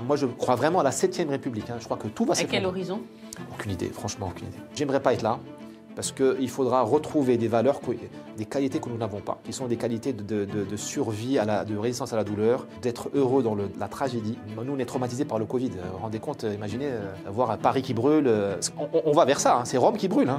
Moi, je crois vraiment à la 7e République. Je crois que tout va s'effondrer. À quel horizon? Aucune idée, franchement, aucune idée. J'aimerais pas être là, parce qu'il faudra retrouver des valeurs, des qualités que nous n'avons pas, qui sont des qualités de survie, de résistance à la douleur, d'être heureux dans la tragédie. Nous, on est traumatisés par le Covid. Vous vous rendez compte, imaginez, voir un Paris qui brûle. On va vers ça, c'est Rome qui brûle.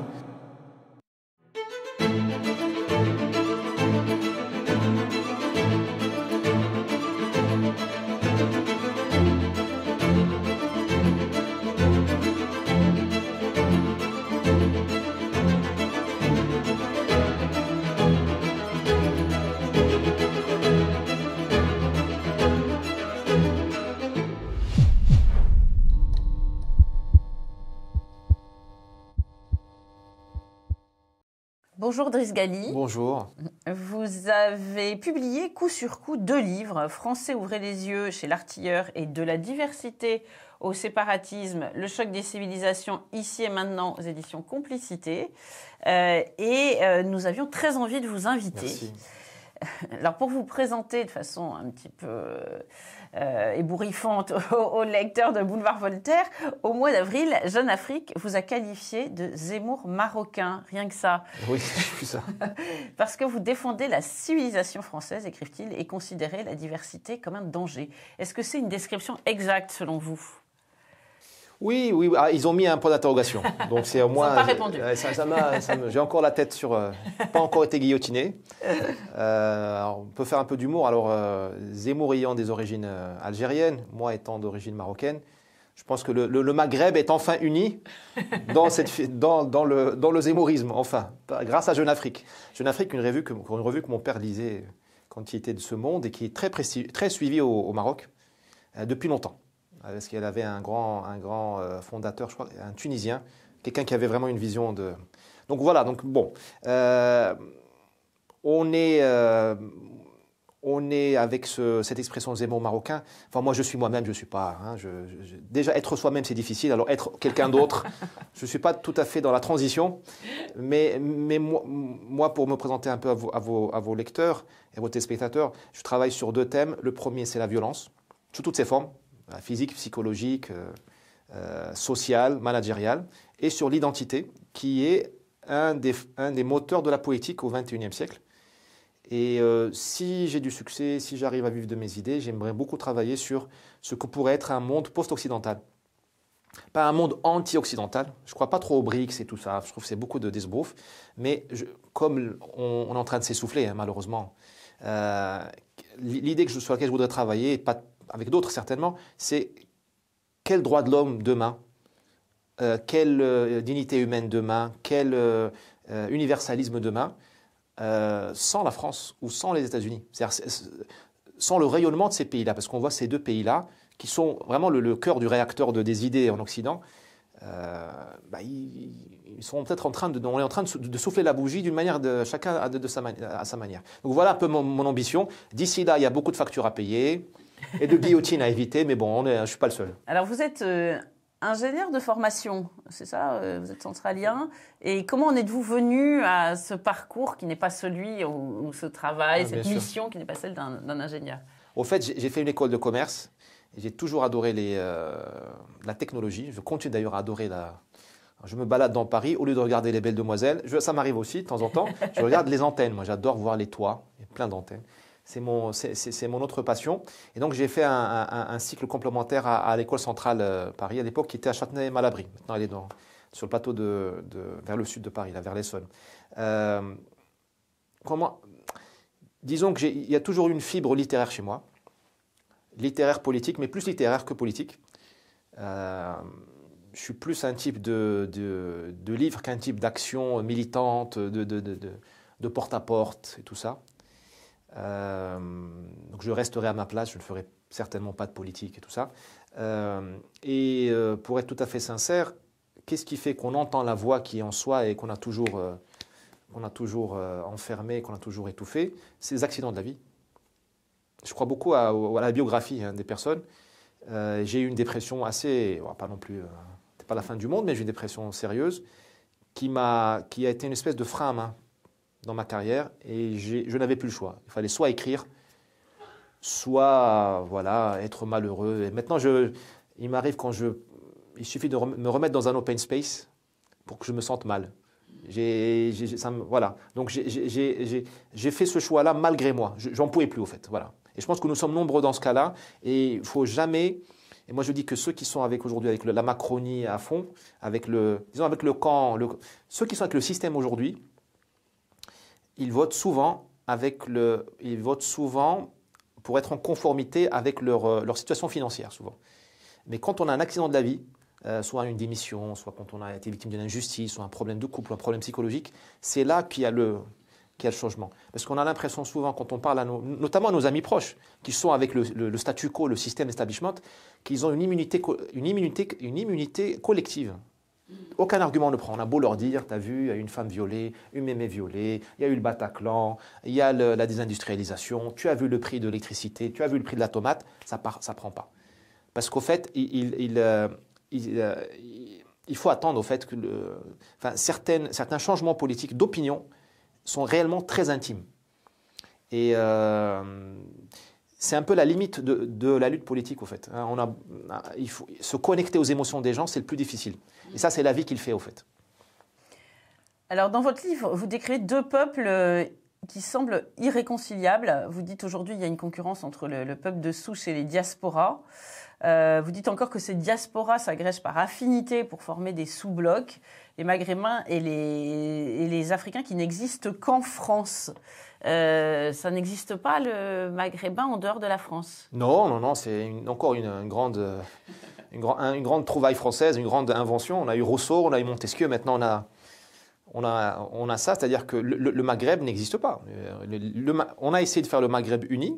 Bonjour Driss Ghali. Bonjour. Vous avez publié coup sur coup 2 livres, Français ouvrez les yeux chez l'Artilleur et De la diversité au séparatisme, le choc des civilisations ici et maintenant aux éditions Complicité. Nous avions très envie de vous inviter. Merci. Alors pour vous présenter de façon un petit peu ébouriffante aux lecteurs de Boulevard Voltaire, au mois d'avril, Jeune Afrique vous a qualifié de Zemmour marocain, rien que ça. Oui, j'ai vu ça. Parce que vous défendez la civilisation française, écrivent-ils, et considérez la diversité comme un danger. Est-ce que c'est une description exacte selon vous? Oui, ils ont mis un point d'interrogation. Donc c'est au moins. Ils n'ont pas répondu. J'ai encore la tête sur. Pas encore été guillotiné. On peut faire un peu d'humour. Alors, Zemmour ayant des origines algériennes, moi étant d'origine marocaine, je pense que le Maghreb est enfin uni dans le zemmourisme, enfin, grâce à Jeune Afrique. Jeune Afrique, une revue que mon père lisait quand il était de ce monde et qui est très suivie au Maroc depuis longtemps. Parce qu'elle avait un grand fondateur, je crois, un Tunisien, quelqu'un qui avait vraiment une vision de... Donc voilà, donc bon. On est avec cette expression Zemmour marocain. Enfin, moi, je suis moi-même, je ne suis pas... déjà, être soi-même, c'est difficile. Alors, être quelqu'un d'autre, je ne suis pas tout à fait dans la transition. Mais moi, pour me présenter un peu à vos lecteurs et à vos téléspectateurs, je travaille sur 2 thèmes. Le premier, c'est la violence, sous toutes ses formes. Physique, psychologique, sociale, managériale, et sur l'identité, qui est un des moteurs de la poétique au XXIe siècle. Et si j'ai du succès, si j'arrive à vivre de mes idées, j'aimerais beaucoup travailler sur ce que pourrait être un monde post-occidental. Pas un monde anti-occidental. Je ne crois pas trop aux BRICS et tout ça. Je trouve que c'est beaucoup de d'esbrouf. Mais comme on est en train de s'essouffler, malheureusement, l'idée sur laquelle je voudrais travailler, et pas avec d'autres certainement, c'est quel droit de l'homme demain, quelle dignité humaine demain, quel universalisme demain, sans la France ou sans les États-Unis, c'est-à-dire sans le rayonnement de ces pays-là, parce qu'on voit ces 2 pays-là, qui sont vraiment le cœur du réacteur des idées en Occident, ils sont peut-être on est en train de souffler la bougie d'une manière, chacun à sa manière. Donc voilà un peu mon ambition. D'ici là, il y a beaucoup de factures à payer et de guillotines à éviter, mais bon, je ne suis pas le seul. Alors vous êtes ingénieur de formation, c'est ça? Vous êtes centralien. Et comment en êtes-vous venu à ce parcours qui n'est pas celui où ce travail, cette mission qui n'est pas celle d'un ingénieur? Au fait, j'ai fait une école de commerce. Et j'ai toujours adoré la technologie. Je continue d'ailleurs à adorer Je me balade dans Paris, au lieu de regarder les belles demoiselles, ça m'arrive aussi de temps en temps, je regarde les antennes. Moi, j'adore voir les toits, il y a plein d'antennes. C'est mon autre passion. Et donc, j'ai fait un cycle complémentaire à l'école centrale Paris, à l'époque, qui était à Châtenay-Malabry. Maintenant, elle est sur le plateau vers le sud de Paris, là, vers l'Essonne. Disons qu'il y a toujours une fibre littéraire chez moi. Littéraire politique, mais plus littéraire que politique. Je suis plus un type de livre qu'un type d'action militante, de porte-à-porte et tout ça. Donc je resterai à ma place, je ne ferai certainement pas de politique et tout ça. Pour être tout à fait sincère, qu'est-ce qui fait qu'on entend la voix qui est en soi et qu'on a toujours enfermé, qu'on a toujours étouffé? C'est les accidents de la vie. Je crois beaucoup à la biographie des personnes. J'ai eu une dépression assez, pas non plus, c'est pas la fin du monde, mais j'ai eu une dépression sérieuse qui a été une espèce de frein à main dans ma carrière et je n'avais plus le choix. Il fallait soit écrire, soit voilà, être malheureux. Et maintenant, il m'arrive il suffit de me remettre dans un open space pour que je me sente mal. Voilà. Donc j'ai fait ce choix-là malgré moi. J'en pouvais plus au fait. Voilà. Et je pense que nous sommes nombreux dans ce cas-là. Et il faut jamais. Et moi je dis que ceux qui sont aujourd'hui avec la Macronie à fond, disons avec le camp, ceux qui sont avec le système aujourd'hui, ils votent souvent pour être en conformité avec leur situation financière souvent. Mais quand on a un accident de la vie, soit une démission, soit quand on a été victime d'une injustice, soit un problème de couple, un problème psychologique, c'est là qu'il y a le changement. Parce qu'on a l'impression souvent, quand on parle notamment à nos amis proches, qui sont avec le statu quo, le système establishment, qu'ils ont une immunité collective. Aucun argument ne prend. On a beau leur dire, tu as vu, il y a eu une femme violée, une mémé violée, il y a eu le Bataclan, il y a la désindustrialisation, tu as vu le prix de l'électricité, tu as vu le prix de la tomate, ça prend pas. Parce qu'au fait, il faut attendre au fait que certains changements politiques d'opinion sont réellement très intimes. Et c'est un peu la limite de la lutte politique, au fait. Il faut se connecter aux émotions des gens, c'est le plus difficile. Et ça, c'est la vie qui le fait, au fait. Alors, dans votre livre, vous décrivez deux peuples qui semblent irréconciliables. Vous dites aujourd'hui qu'il y a une concurrence entre le peuple de souche et les diasporas. Vous dites encore que ces diasporas s'agrègent par affinité pour former des sous-blocs, les Maghrébins et les Africains qui n'existent qu'en France. Ça n'existe pas, le Maghrébin, en dehors de la France? Non, c'est encore une grande trouvaille française, une grande invention. On a eu Rousseau, on a eu Montesquieu, maintenant on a ça, c'est-à-dire que le Maghreb n'existe pas. On a essayé de faire le Maghreb uni,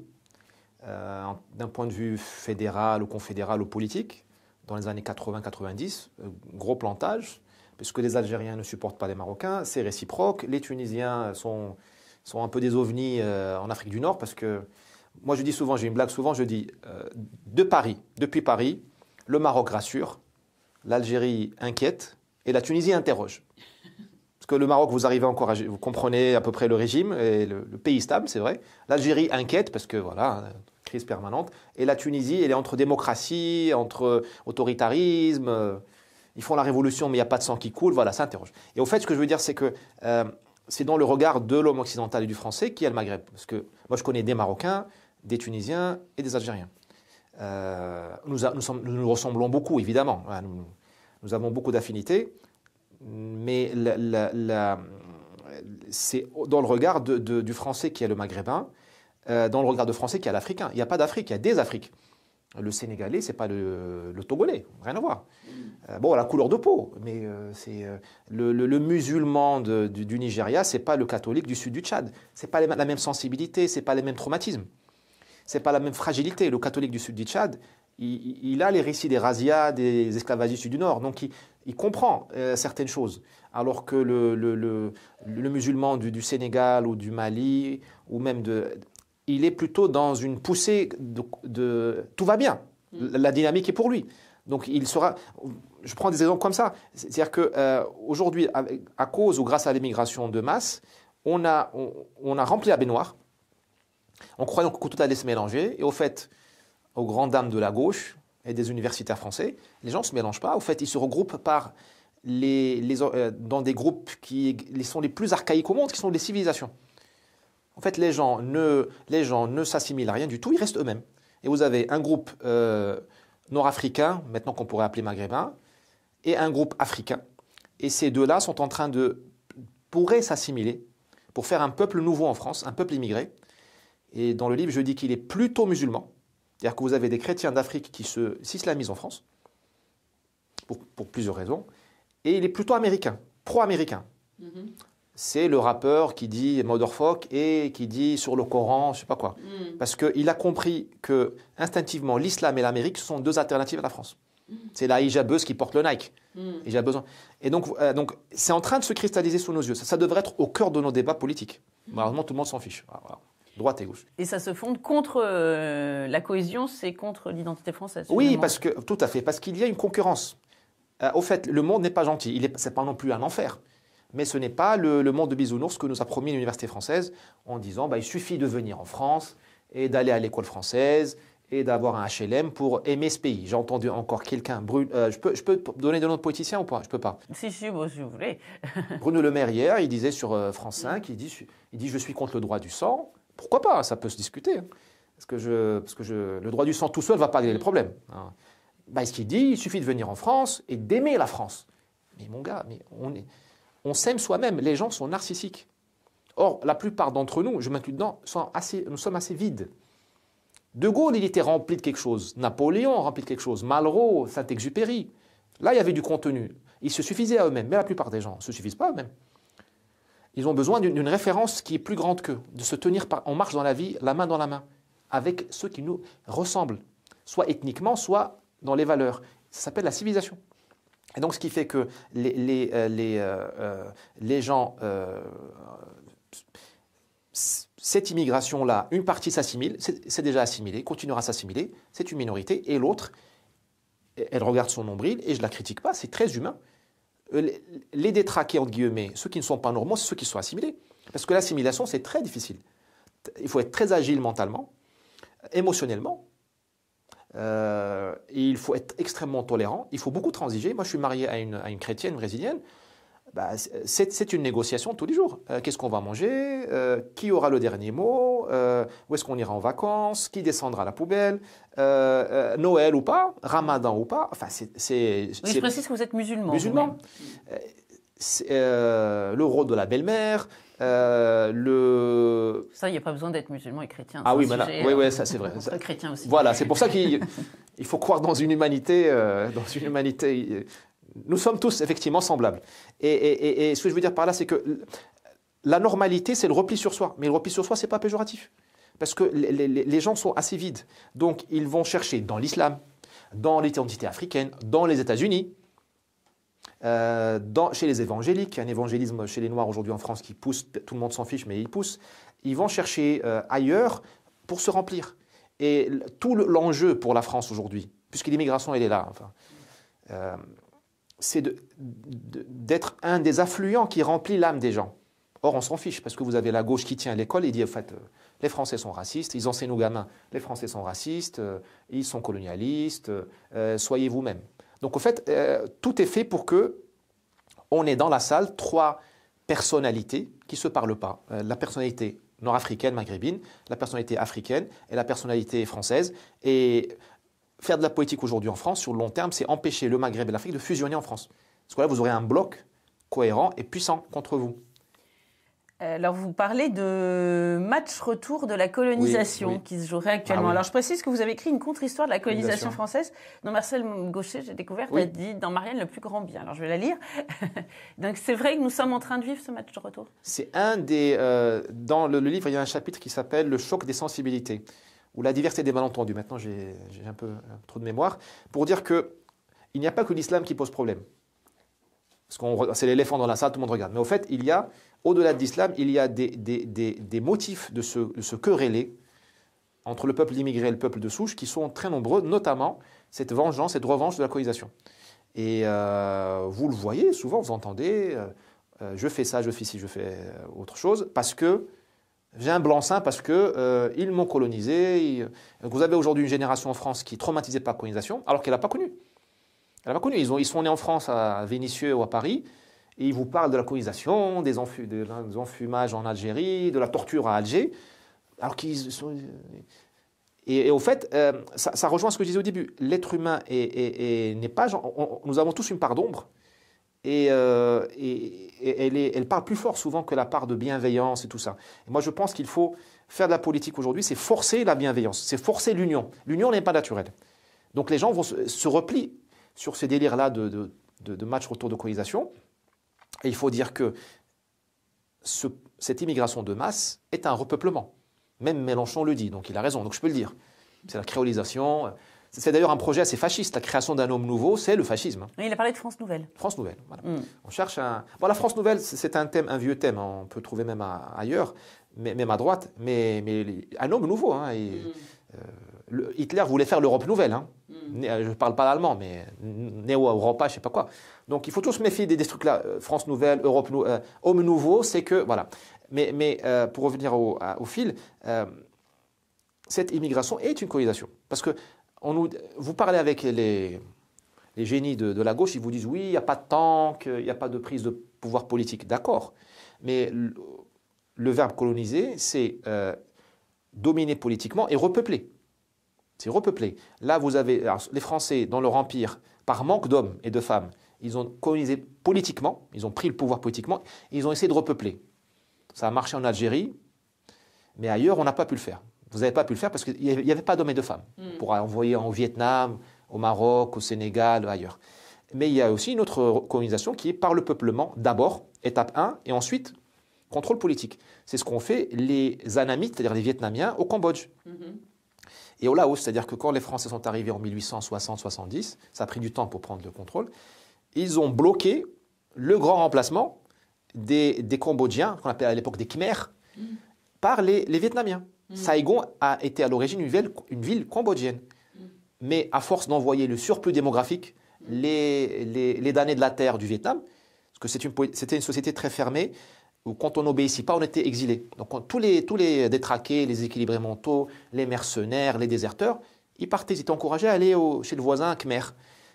d'un point de vue fédéral ou confédéral ou politique, dans les années 80-90, gros plantage, puisque les Algériens ne supportent pas les Marocains, c'est réciproque, les Tunisiens sont un peu des ovnis en Afrique du Nord, parce que, moi je dis souvent, j'ai une blague souvent, je dis, depuis Paris, le Maroc rassure, l'Algérie inquiète, et la Tunisie interroge. Parce que le Maroc, vous arrivez encore, vous comprenez à peu près le régime, et le pays stable, c'est vrai. L'Algérie inquiète, parce que voilà, crise permanente. Et la Tunisie, elle est entre démocratie, entre autoritarisme. Ils font la révolution, mais il n'y a pas de sang qui coule. Voilà, ça interroge. Et au fait, ce que je veux dire, c'est que c'est dans le regard de l'homme occidental et du français qu'il y a le Maghreb. Parce que moi, je connais des Marocains, des Tunisiens et des Algériens. Nous nous ressemblons beaucoup, évidemment. Nous avons beaucoup d'affinités. Mais c'est dans le regard du français qui est le maghrébin, dans le regard du français qui est l'africain. Il n'y a pas d'Afrique, il y a des Afriques. Le Sénégalais, ce n'est pas le Togolais, rien à voir. Bon, la couleur de peau, mais c'est le musulman du Nigeria, ce n'est pas le catholique du sud du Tchad. Ce n'est pas la même sensibilité, ce n'est pas les mêmes traumatismes. Ce n'est pas la même fragilité. Le catholique du sud du Tchad, il a les récits des razzias, des esclavagistes du Nord, donc il comprend certaines choses, alors que le musulman du Sénégal ou du Mali, ou même il est plutôt dans une poussée de tout va bien, la dynamique est pour lui. Donc je prends des exemples comme ça, c'est-à-dire qu'aujourd'hui, à cause ou grâce à l'immigration de masse, on a rempli la baignoire, en croyant que tout allait se mélanger, et au fait, aux grandes dames de la gauche et des universitaires français, les gens ne se mélangent pas. Au fait, ils se regroupent dans des groupes qui sont les plus archaïques au monde, qui sont des civilisations. En fait, les gens ne s'assimilent à rien du tout, ils restent eux-mêmes. Et vous avez un groupe nord-africain, maintenant qu'on pourrait appeler maghrébin, et un groupe africain. Et ces deux-là sont en train pourraient s'assimiler pour faire un peuple nouveau en France, un peuple immigré. Et dans le livre, je dis qu'il est plutôt musulman. C'est-à-dire que vous avez des chrétiens d'Afrique qui s'islamisent en France, pour plusieurs raisons, et il est plutôt américain, pro-américain. Mm-hmm. C'est le rappeur qui dit Motherfuck et qui dit sur le Coran, je ne sais pas quoi. Mm. Parce qu'il a compris que, instinctivement, l'islam et l'Amérique sont deux alternatives à la France. Mm. C'est la hijabeuse qui porte le Nike. Mm. Et donc, c'est en train de se cristalliser sous nos yeux. Ça devrait être au cœur de nos débats politiques. Malheureusement, tout le monde s'en fiche. Voilà. Droite et gauche. Et ça se fonde contre la cohésion, c'est contre l'identité française. Oui, tout à fait, parce qu'il y a une concurrence. Au fait, le monde n'est pas gentil. Ce n'est pas non plus un enfer. Mais ce n'est pas le monde de bisounours que nous a promis l'université française en disant il suffit de venir en France et d'aller à l'école française et d'avoir un HLM pour aimer ce pays. J'ai entendu encore quelqu'un, je peux donner de nom de politicien ou pas? Je peux pas. Si, bon, si vous voulez. Bruno Le Maire hier, il disait sur France 5, il dit je suis contre le droit du sang. Pourquoi pas? Ça peut se discuter. Hein. Parce que le droit du sang tout seul ne va pas régler les problèmes. Hein. Bah, ce qu'il dit, il suffit de venir en France et d'aimer la France. Mais mon gars, on s'aime soi-même. Les gens sont narcissiques. Or, la plupart d'entre nous, je m'inclus dedans, nous sommes assez vides. De Gaulle, il était rempli de quelque chose. Napoléon, rempli de quelque chose. Malraux, Saint-Exupéry. Là, il y avait du contenu. Ils se suffisaient à eux-mêmes. Mais la plupart des gens ne se suffisent pas à eux-mêmes. Ils ont besoin d'une référence qui est plus grande qu'eux, de se tenir en marche dans la vie, la main dans la main, avec ceux qui nous ressemblent, soit ethniquement, soit dans les valeurs. Ça s'appelle la civilisation. Et donc, ce qui fait que les gens, cette immigration-là, une partie s'assimile, c'est déjà assimilé, continuera à s'assimiler, c'est une minorité, et l'autre, elle regarde son nombril, et je ne la critique pas, c'est très humain. Les détraqués, entre guillemets, ceux qui ne sont pas normaux, c'est ceux qui sont assimilés. Parce que l'assimilation, c'est très difficile. Il faut être très agile mentalement, émotionnellement. Il faut être extrêmement tolérant. Il faut beaucoup transiger. Moi, je suis marié à une chrétienne brésilienne. Bah, c'est une négociation tous les jours. Qu'est-ce qu'on va manger? Qui aura le dernier mot? Où est-ce qu'on ira en vacances? Qui descendra à la poubelle? Noël ou pas? Ramadan ou pas? Enfin, oui, je précise que vous êtes musulman. Musulman. Le rôle de la belle-mère. Ça, il n'y a pas besoin d'être musulman et chrétien. Ah oui, oui, ça c'est vrai. Chrétien aussi. Voilà, c'est pour ça qu'il faut croire dans une humanité, Nous sommes tous effectivement semblables. Et ce que je veux dire par là, c'est que la normalité, c'est le repli sur soi. Mais le repli sur soi, c'est pas péjoratif. Parce que les gens sont assez vides. Donc, ils vont chercher dans l'islam, dans l'identité africaine, dans les États-Unis, chez les évangéliques, un évangélisme chez les Noirs aujourd'hui en France qui pousse, tout le monde s'en fiche, mais il pousse. Ils vont chercher ailleurs pour se remplir. Et tout l'enjeu pour la France aujourd'hui, puisque l'immigration, elle est là, c'est d'être un des affluents qui remplit l'âme des gens. Or, on s'en fiche, parce que vous avez la gauche qui tient l'école et dit, en fait, les Français sont racistes, ils enseignent aux gamins, les Français sont racistes, ils sont colonialistes, soyez vous-même. Donc, en fait, tout est fait pour que on ait dans la salle trois personnalités qui ne se parlent pas. La personnalité nord-africaine, maghrébine, la personnalité africaine et la personnalité française. Et faire de la politique aujourd'hui en France, sur le long terme, c'est empêcher le Maghreb et l'Afrique de fusionner en France. Parce que là, vous aurez un bloc cohérent et puissant contre vous. Alors, vous parlez de match retour de la colonisation qui se jouerait actuellement. Alors, je précise que vous avez écrit une contre-histoire de la colonisation française dont Marcel Gaucher, j'ai découvert, a dit dans Marianne le plus grand bien. Alors, je vais la lire. Donc, c'est vrai que nous sommes en train de vivre ce match de retour. C'est un des... dans le livre, il y a un chapitre qui s'appelle « Le choc des sensibilités » ou « La diversité des malentendus ». Maintenant, j'ai un peu trop de mémoire. Pour dire qu'il n'y a pas que l'islam qui pose problème. Parce que c'est l'éléphant dans la salle, tout le monde regarde. Mais au fait, il y a... Au-delà de l'islam, il y a des motifs de se quereller entre le peuple immigré et le peuple de souche qui sont très nombreux, notamment cette vengeance, cette revanche de la colonisation. Et vous le voyez, souvent vous entendez je fais ça, je fais ci, je fais autre chose, parce que j'ai un blanc-seing, parce qu'ils m'ont colonisé. Donc vous avez aujourd'hui une génération en France qui est traumatisée par la colonisation, alors qu'elle n'a pas connu. Elle n'a pas connu. Ils sont nés en France, à Vénissieux ou à Paris. Et ils vous parlent de la colonisation, des enfumages en Algérie, de la torture à Alger. Alors qu'ils sont... Et au fait, ça rejoint ce que je disais au début. L'être humain n'est pas... nous avons tous une part d'ombre. Et elle parle plus fort souvent que la part de bienveillance et tout ça. Et moi, je pense qu'il faut faire de la politique aujourd'hui, c'est forcer la bienveillance, c'est forcer l'union. L'union n'est pas naturelle. Donc les gens vont se replient sur ces délires-là de match retour de colonisation. Et il faut dire que cette immigration de masse est un repeuplement. Même Mélenchon le dit, donc il a raison, donc je peux le dire. C'est la créolisation. C'est d'ailleurs un projet assez fasciste. La création d'un homme nouveau, c'est le fascisme. Oui, il a parlé de France Nouvelle. France Nouvelle, voilà. On cherche un... Bon, la France Nouvelle, c'est un thème, un vieux thème. On peut trouver même ailleurs, même à droite. Mais un homme nouveau. Hein, Hitler voulait faire l'Europe nouvelle. Hein. Je ne parle pas l'allemand, mais Néo-Europa, je ne sais pas quoi. Donc il faut tous se méfier des trucs-là. France nouvelle, Europe homme nouveau, c'est que... Voilà. Mais pour revenir au fil, cette immigration est une colonisation. Parce que vous parlez avec les génies de la gauche, ils vous disent oui, il n'y a pas de tank, il n'y a pas de prise de pouvoir politique. D'accord. Mais le verbe coloniser, c'est dominer politiquement et repeupler. C'est repeupler. Là, vous avez les Français, dans leur empire, par manque d'hommes et de femmes, ils ont colonisé politiquement, ils ont pris le pouvoir politiquement, et ils ont essayé de repeupler. Ça a marché en Algérie, mais ailleurs, on n'a pas pu le faire. Vous n'avez pas pu le faire parce qu'il n'y avait pas d'hommes et de femmes pour envoyer au Vietnam, au Maroc, au Sénégal, ailleurs. Mais il y a aussi une autre colonisation qui est par le peuplement, d'abord, étape 1, et ensuite, contrôle politique. C'est ce qu'ont fait les Annamites, c'est-à-dire les Vietnamiens, au Cambodge. Et au Laos, c'est-à-dire que quand les Français sont arrivés en 1860-70, ça a pris du temps pour prendre le contrôle, ils ont bloqué le grand remplacement des Cambodgiens, qu'on appelait à l'époque des Khmers, par les Vietnamiens. Saigon a été à l'origine une ville cambodgienne. Mais à force d'envoyer le surplus démographique, les damnés de la terre du Vietnam, parce que c'était une société très fermée, où quand on n'obéissait pas, on était exilé. Donc tous les détraqués, les équilibrés mentaux, les mercenaires, les déserteurs, ils partaient, ils étaient encouragés à aller chez le voisin Khmer.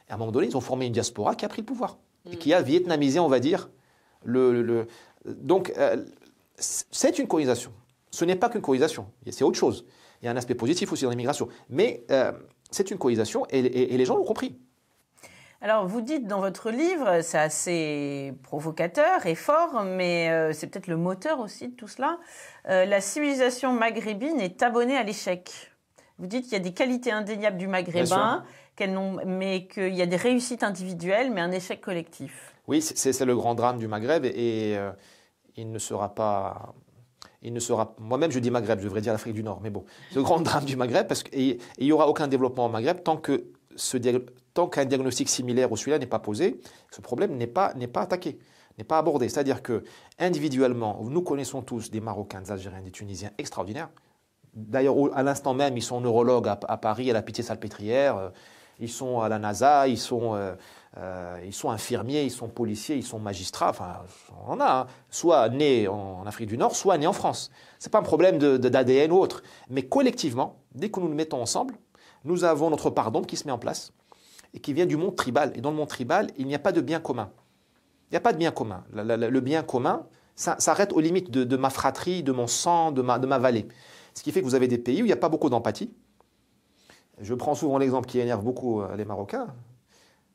Et à un moment donné, ils ont formé une diaspora qui a pris le pouvoir et qui a vietnamisé, on va dire, Donc, c'est une colonisation. Ce n'est pas qu'une colonisation, c'est autre chose. Il y a un aspect positif aussi dans l'immigration. Mais c'est une colonisation et les gens l'ont compris. Alors, vous dites dans votre livre, c'est assez provocateur et fort, mais c'est peut-être le moteur aussi de tout cela, la civilisation maghrébine est abonnée à l'échec. Vous dites qu'il y a des qualités indéniables du maghrébin, mais qu'il y a des réussites individuelles, mais un échec collectif. Oui, c'est le grand drame du Maghreb et il ne sera pas... Moi-même, je dis Maghreb, je devrais dire l'Afrique du Nord, mais bon, c'est le grand drame du Maghreb parce qu'il n'y aura aucun développement au Maghreb tant qu'un diagnostic similaire au celui-là n'est pas posé, ce problème n'est pas attaqué, n'est pas abordé. C'est-à-dire que individuellement, nous connaissons tous des Marocains, des Algériens, des Tunisiens extraordinaires. D'ailleurs, à l'instant même, ils sont neurologues à Paris, à la Pitié-Salpêtrière, ils sont à la NASA, ils sont infirmiers, ils sont policiers, ils sont magistrats. Enfin, on en a, soit nés en Afrique du Nord, soit nés en France. Ce n'est pas un problème d'ADN ou autre. Mais collectivement, dès que nous nous mettons ensemble, nous avons notre part d'ombre qui se met en place et qui vient du monde tribal. Et dans le monde tribal, il n'y a pas de bien commun. Il n'y a pas de bien commun. Le bien commun s'arrête aux limites de ma fratrie, de mon sang, de ma vallée. Ce qui fait que vous avez des pays où il n'y a pas beaucoup d'empathie. Je prends souvent l'exemple qui énerve beaucoup les Marocains.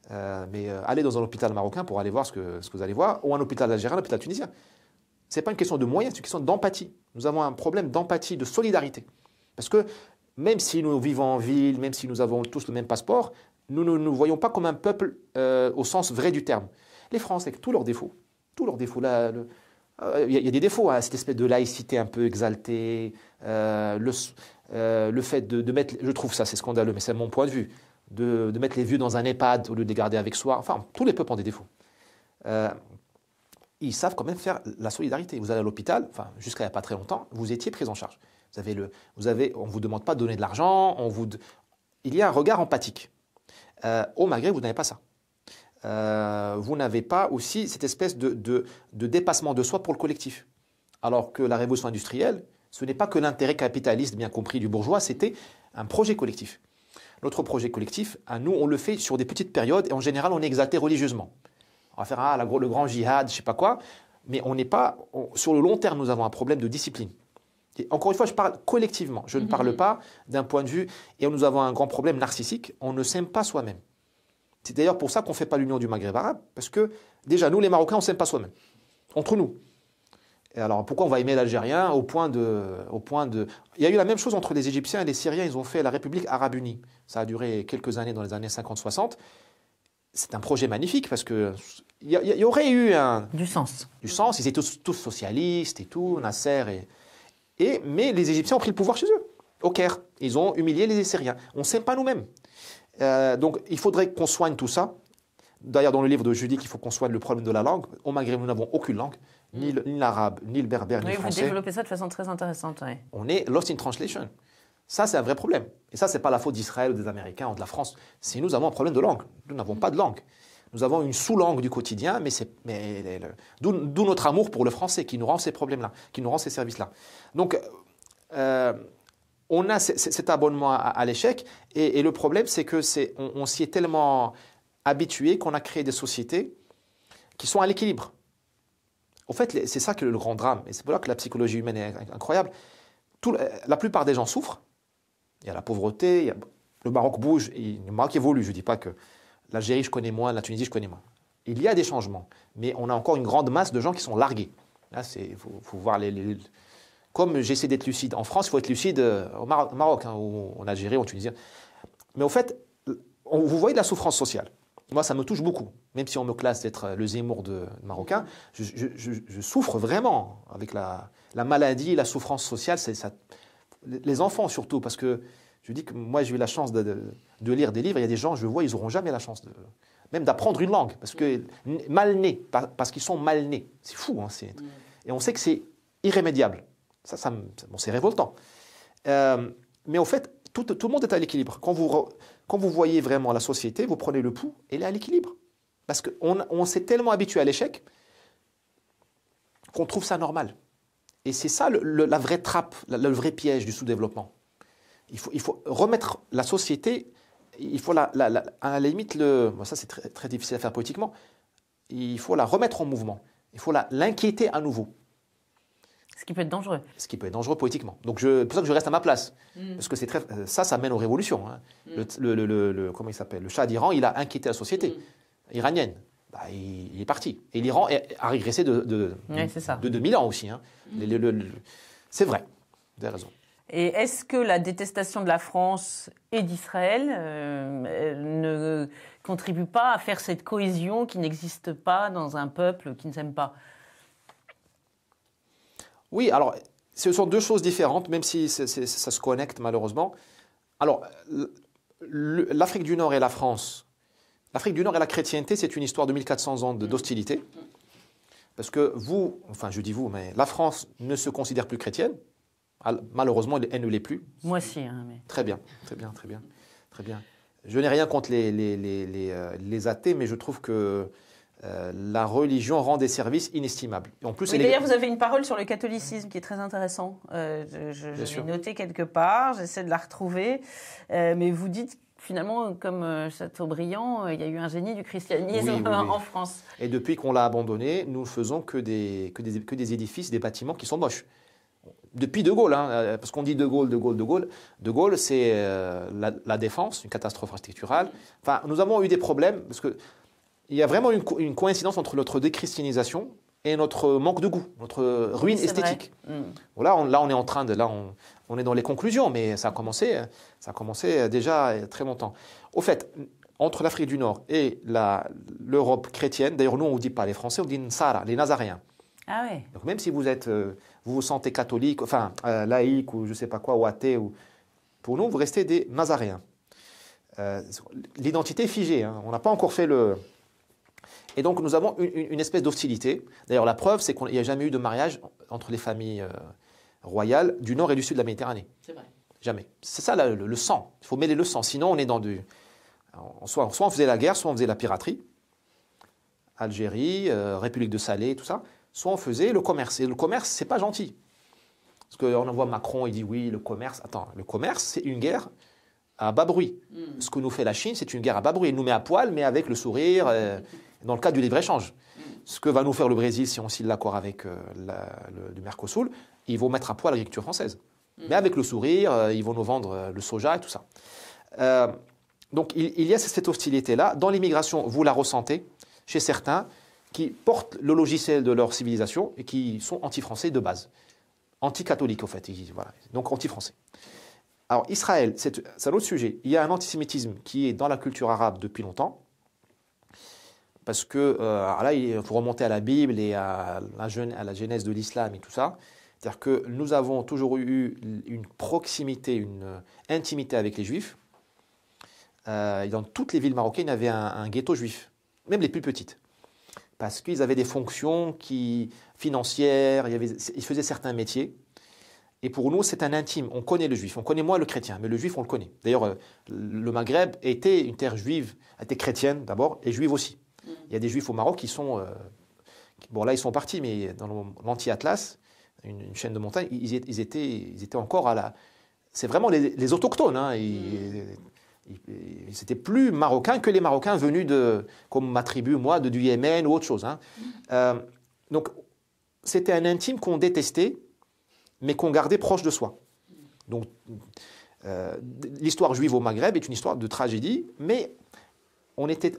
Mais allez dans un hôpital marocain pour aller voir ce que vous allez voir, ou un hôpital algérien, un hôpital tunisien. Ce n'est pas une question de moyens, c'est une question d'empathie. Nous avons un problème d'empathie, de solidarité. Parce que même si nous vivons en ville, même si nous avons tous le même passeport, nous ne nous voyons pas comme un peuple au sens vrai du terme. Les Français, avec tous leurs défauts, là, il y a des défauts, hein, cette espèce de laïcité un peu exaltée, le fait de mettre, je trouve ça c'est scandaleux, mais c'est mon point de vue, de mettre les vieux dans un EHPAD au lieu de les garder avec soi. Enfin, tous les peuples ont des défauts. Ils savent quand même faire la solidarité. Vous allez à l'hôpital, enfin, jusqu'à il n'y a pas très longtemps, vous étiez pris en charge. On ne vous demande pas de donner de l'argent, il y a un regard empathique. Au Maghreb, vous n'avez pas ça. Vous n'avez pas aussi cette espèce de dépassement de soi pour le collectif. Alors que la révolution industrielle, ce n'est pas que l'intérêt capitaliste bien compris du bourgeois, c'était un projet collectif. Notre projet collectif, à nous, on le fait sur des petites périodes et en général, on est exalté religieusement. On va faire le grand djihad, je ne sais pas quoi, mais on n'est pas... sur le long terme, nous avons un problème de discipline. Et encore une fois, je parle collectivement. Je ne parle pas d'un point de vue... Et nous avons un grand problème narcissique. On ne s'aime pas soi-même. C'est d'ailleurs pour ça qu'on ne fait pas l'union du Maghreb arabe. Parce que, déjà, nous, les Marocains, on ne s'aime pas soi-même. Entre nous. Et alors, pourquoi on va aimer l'Algérien au point de... Il y a eu la même chose entre les Égyptiens et les Syriens. Ils ont fait la République arabe unie. Ça a duré quelques années, dans les années 50-60. C'est un projet magnifique parce qu'il y aurait eu du sens. Du sens. Ils étaient tous socialistes et tout, Nasser mais les Égyptiens ont pris le pouvoir chez eux, au Caire. Ils ont humilié les Syriens. On ne s'aime pas nous-mêmes. Donc, il faudrait qu'on soigne tout ça. D'ailleurs, dans le livre de Judy, il faut qu'on soigne le problème de la langue. Au Maghreb, nous n'avons aucune langue, ni l'arabe, ni le berbère, ni le français. Vous développez ça de façon très intéressante. Oui. On est lost in translation. Ça, c'est un vrai problème. Et ça, ce n'est pas la faute d'Israël ou des Américains ou de la France. C'est nous avons un problème de langue. Nous n'avons pas de langue. Nous avons une sous-langue du quotidien, d'où notre amour pour le français qui nous rend ces problèmes-là, qui nous rend ces services-là. Donc, on a cet abonnement à l'échec. Et le problème, c'est que on s'y est tellement habitué qu'on a créé des sociétés qui sont à l'équilibre. En fait, c'est ça que le grand drame. Et c'est pour ça que la psychologie humaine est incroyable. La plupart des gens souffrent. Il y a la pauvreté, le Maroc bouge, le Maroc évolue. Je ne dis pas que l'Algérie, je connais moins, la Tunisie, je connais moins. Il y a des changements, mais on a encore une grande masse de gens qui sont largués. Là, faut voir Comme j'essaie d'être lucide. En France, il faut être lucide au Maroc, hein, ou en Algérie, en Tunisie. Mais au fait, vous voyez de la souffrance sociale. Moi, ça me touche beaucoup. Même si on me classe d'être le Zemmour marocain, je souffre vraiment avec la maladie, la souffrance sociale. Les enfants surtout, parce que je dis que moi, j'ai eu la chance de lire des livres. Il y a des gens, je vois, ils n'auront jamais la chance même d'apprendre une langue, parce que mal nés, parce qu'ils sont mal nés. C'est fou. Hein, et on sait que c'est irrémédiable. Bon, c'est révoltant. Mais au fait, tout le monde est à l'équilibre. Quand vous voyez vraiment la société, vous prenez le pouls, elle est à l'équilibre. Parce qu'on s'est tellement habitué à l'échec qu'on trouve ça normal. Et c'est ça la vraie trappe, le vrai piège du sous-développement. Il faut remettre la société, il faut à la limite, ça c'est très, très difficile à faire politiquement, il faut la remettre en mouvement. Il faut l'inquiéter à nouveau. Ce qui peut être dangereux. Ce qui peut être dangereux politiquement. Donc c'est pour ça que je reste à ma place. Parce que ça mène aux révolutions. Hein. Comment il s'appelle ? Le Shah d'Iran, il a inquiété la société iranienne. Il est parti. Et l'Iran a régressé de 2000 ans aussi. Hein. C'est vrai. Vous avez raison. Et est-ce que la détestation de la France et d'Israël ne contribue pas à faire cette cohésion qui n'existe pas dans un peuple qui ne s'aime pas ? Oui, alors, ce sont deux choses différentes, même si ça se connecte malheureusement. Alors, l'Afrique du Nord et la France, l'Afrique du Nord et la chrétienté, c'est une histoire de 1400 ans d'hostilité. Parce que je dis vous, mais la France ne se considère plus chrétienne. Malheureusement, elle ne l'est plus. Moi aussi. Hein, mais... Très bien. Je n'ai rien contre les athées, mais je trouve que la religion rend des services inestimables. En plus, d'ailleurs, vous avez une parole sur le catholicisme qui est très intéressant. Je l'ai noté quelque part, j'essaie de la retrouver. Mais vous dites, finalement, comme Chateaubriand, il y a eu un génie du christianisme en France. Et depuis qu'on l'a abandonné, nous ne faisons que des édifices, des bâtiments qui sont moches. Depuis De Gaulle, hein, parce qu'on dit De Gaulle. De Gaulle, c'est la défense, une catastrophe architecturale. Enfin, nous avons eu des problèmes, parce que il y a vraiment une coïncidence entre notre déchristianisation et notre manque de goût, notre ruine esthétique. Là, on est en train on est dans les conclusions, mais ça a commencé déjà très longtemps. Au fait, entre l'Afrique du Nord et l'Europe chrétienne, d'ailleurs nous on ne dit pas les Français, on dit Nsara, les Nazaréens. Ah ouais. Donc même si vous vous sentez catholique, enfin laïque ou je ne sais pas quoi, ou athée, pour nous vous restez des Nazaréens. L'identité est figée, hein. On n'a pas encore fait Et donc nous avons une espèce d'hostilité. D'ailleurs la preuve c'est qu'il n'y a jamais eu de mariage entre les familles royales du nord et du sud de la Méditerranée. C'est vrai. Jamais. C'est ça le sang. Il faut mêler le sang. Sinon on est dans soit on faisait la guerre, soit on faisait la piraterie. Algérie, République de Salé, tout ça. Soit on faisait le commerce. Et le commerce, c'est pas gentil. Parce qu'on envoie Macron, il dit oui, le commerce. Attends, le commerce, c'est une guerre à bas bruit. Ce que nous fait la Chine, c'est une guerre à bas bruit. Elle nous met à poil, mais avec le sourire, dans le cadre du libre-échange. Ce que va nous faire le Brésil, si on signe l'accord avec le Mercosur, ils vont mettre à poil l'agriculture française. Mais avec le sourire, ils vont nous vendre le soja et tout ça. Donc il y a cette hostilité-là. Dans l'immigration, vous la ressentez chez certains qui portent le logiciel de leur civilisation et qui sont anti-français de base. Anti-catholiques, en fait. Voilà. Donc anti-français. Alors Israël, c'est un autre sujet. Il y a un antisémitisme qui est dans la culture arabe depuis longtemps. Parce que là, il faut remonter à la Bible et à la genèse de l'islam et tout ça. C'est-à-dire que nous avons toujours eu une proximité, une intimité avec les Juifs. Dans toutes les villes marocaines, il y avait un ghetto juif, même les plus petites. Parce qu'ils avaient des fonctions financières, ils faisaient certains métiers. Et pour nous, c'est un intime. On connaît le juif, on connaît moins le chrétien, mais le juif, on le connaît. D'ailleurs, le Maghreb était une terre juive, était chrétienne d'abord, et juive aussi. Il y a des juifs au Maroc qui sont... bon, là, ils sont partis, mais dans l'anti-Atlas, une chaîne de montagnes, ils étaient encore c'est vraiment les autochtones. Hein. C'était plus marocains que les Marocains venus comme ma tribu, moi, du Yémen ou autre chose. Hein. Donc, c'était un intime qu'on détestait, mais qu'on gardait proche de soi. Donc, l'histoire juive au Maghreb est une histoire de tragédie, mais on était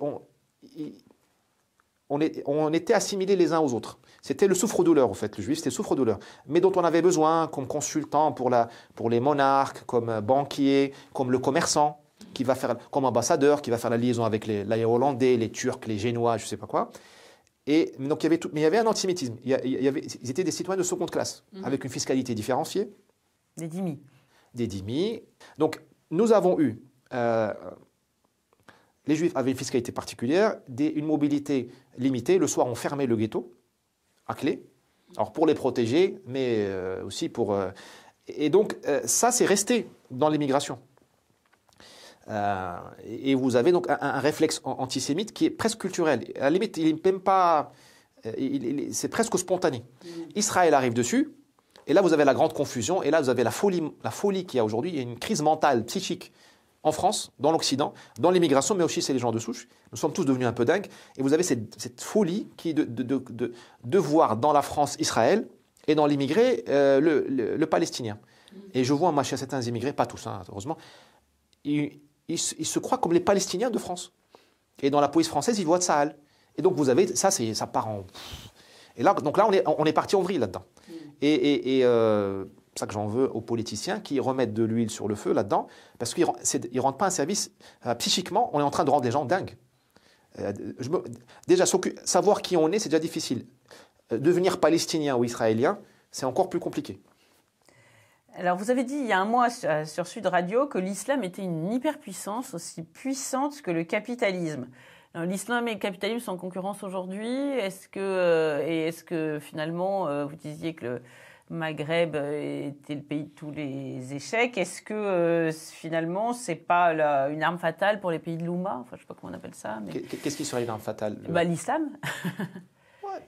assimilés les uns aux autres. C'était le souffre-douleur, en fait. Le juif, c'était le souffre-douleur. Mais dont on avait besoin comme consultant pour les monarques, comme banquier, comme le commerçant, comme ambassadeur, qui va faire la liaison avec les Hollandais, les Turcs, les Génois, je ne sais pas quoi. Et donc, mais il y avait un antisémitisme. Ils étaient des citoyens de seconde classe, avec une fiscalité différenciée. Des dhimmis. Des dhimmis. Donc, nous avons eu... les Juifs avaient une fiscalité particulière, une mobilité limitée. Le soir, on fermait le ghetto à clé. Alors, pour les protéger, mais aussi pour... Et donc, ça, c'est resté dans l'immigration. Et vous avez donc un réflexe antisémite qui est presque culturel. À la limite, il n'est même pas... c'est presque spontané. Israël arrive dessus, et là, vous avez la grande confusion, et là, vous avez la folie qu'il y a aujourd'hui. Il y a une crise mentale, psychique, en France, dans l'Occident, dans l'immigration, mais aussi chez les gens de souche. Nous sommes tous devenus un peu dingues, et vous avez cette folie qui est de voir dans la France Israël, et dans l'immigré, le Palestinien. Et je vois, moi, chez certains immigrés, pas tous, hein, heureusement, ils se croient comme les Palestiniens de France. Et dans la police française, ils voient de Sahel. Et donc, vous avez... Ça part en... Et là, donc là, on est parti en vrille là-dedans. Et c'est ça que j'en veux aux politiciens qui remettent de l'huile sur le feu là-dedans, parce qu'ils ne rendent pas un service... psychiquement, on est en train de rendre les gens dingues. Déjà, savoir qui on est, c'est déjà difficile. Devenir palestinien ou israélien, c'est encore plus compliqué. Alors, vous avez dit il y a un mois sur Sud Radio que l'islam était une hyperpuissance aussi puissante que le capitalisme. L'islam et le capitalisme sont en concurrence aujourd'hui. Est-ce que finalement, vous disiez que le Maghreb était le pays de tous les échecs. Est-ce que finalement, c'est pas une arme fatale pour les pays de l'Oumma? Enfin, je sais pas comment on appelle ça. Mais... Qu'est-ce qui serait une arme fatale? L'islam. Ouais.